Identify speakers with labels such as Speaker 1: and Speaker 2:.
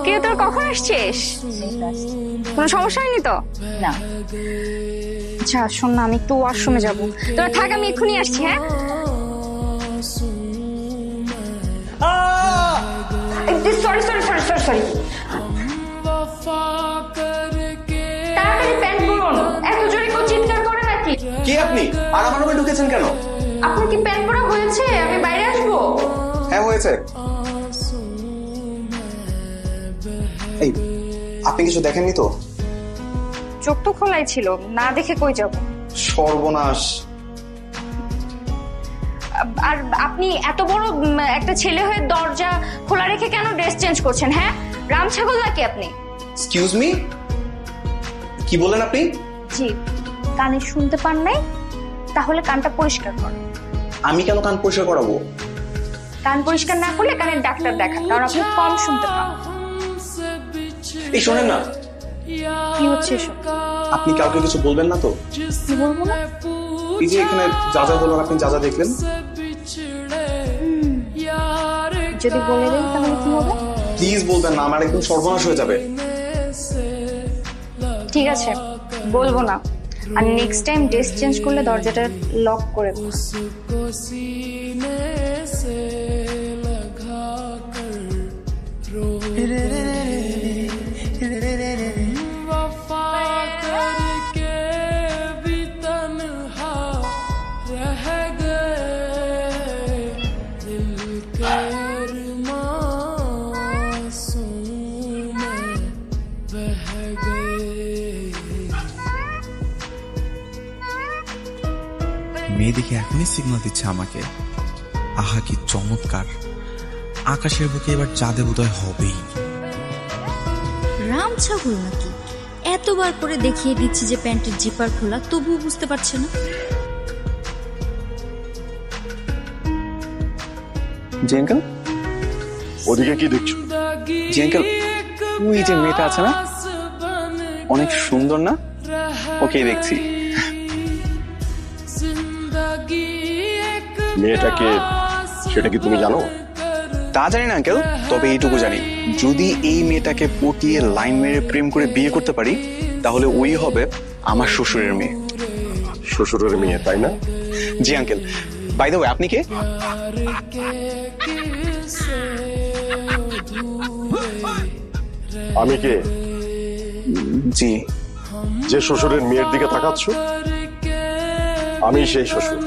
Speaker 1: কেউ তোর কখন আসছিস? কোনো সমস্যা হয়নি তো?
Speaker 2: না।
Speaker 1: আচ্ছা শোন না, আমি একটু ওয়াশরুমে যাবো, তোরা থাক, আমি এক্ষুনি আসছি। হ্যাঁ sorry sorry sorry sorry sorry, তাড়াতাড়ি প্যান্ট পরুন। এত জোরে কেউ চিৎকার করে নাকি?
Speaker 3: কে আপনি? আর আমার রুমে ঢুকেছেন কেন?
Speaker 1: আপনার কি প্যান্ট পরা হয়েছে? আমি বাইরে আসবো?
Speaker 3: হ্যাঁ হয়েছে। এই আপনি কিছু দেখেননি তো?
Speaker 1: চোখ তো খোলাই ছিল, না দেখে কই যাব?
Speaker 3: সর্বনাশ।
Speaker 1: আর আপনি এত বড় একটা ছেলে হয়ে দরজা খোলা রেখে কেন ড্রেস চেঞ্জ করছেন? হ্যাঁ রাম ছাগল নাকি আপনি?
Speaker 3: এক্সকিউজ মি, কি বলেন আপনি?
Speaker 1: জি, কানে শুনতে পান নাই? তাহলে কানটা পরিষ্কার কর।
Speaker 3: আমি কেন কান পরিষ্কার করাবো?
Speaker 1: কান পরিষ্কার না করলে কানের ডাক্তার দেখান, কারণ আপনি কম শুনতে পান।
Speaker 3: এই শোনেন না,
Speaker 1: কি হচ্ছে এসব?
Speaker 3: আপনি কাউকে কিছু বলবেন না তো?
Speaker 1: কি বলবো না?
Speaker 3: এই যে এখানে যা যা হলো আপনি যা যা দেখলেন।
Speaker 1: যদি বলে দেন তাহলে কি হবে?
Speaker 3: প্লিজ বলবেন না, আমার একদম সর্বনাশ হয়ে যাবে।
Speaker 1: ঠিক আছে বলবো না, আর নেক্সট টাইম ড্রেস চেঞ্জ করলে দরজাটা লক করে দিন।
Speaker 4: মেয়ে দেখে এখনই সিগন্যাল দিচ্ছে আমাকে। আহা কি চমৎকার! আকাশের বুকে এবার চাঁদে উদয় হবেই।
Speaker 2: রাম ছাগল নাকি? এতবার করে দেখিয়ে দিচ্ছি যে প্যান্টের জিপার খোলা, তবুও বুঝতে পারছে না।
Speaker 3: জি আঙ্কেল।
Speaker 5: ওদিকে কি দেখছো?
Speaker 3: জি আঙ্কেল, ওই যে মেয়েটা আছে না, অনেক সুন্দর না? ওকে দেখছি।
Speaker 5: মেয়েটাকে, সেটা কি তুমি জানো?
Speaker 3: তা জানি না আঙ্কেল, তবে এইটুকু জানি, যদি এই মেয়েটাকে পটিয়ে লাইন মেরে প্রেম করে বিয়ে করতে পারি, তাহলে ওই হবে আমার শ্বশুরের মেয়ে।
Speaker 5: শ্বশুরের মেয়ে, তাই না?
Speaker 3: জি আঙ্কেল। বাই দ্য ওয়ে, আপনি কে?
Speaker 5: আমি কে?
Speaker 3: জি।
Speaker 5: যে শ্বশুরের মেয়ের দিকে তাকাচ্ছ, আমি সেই শ্বশুর।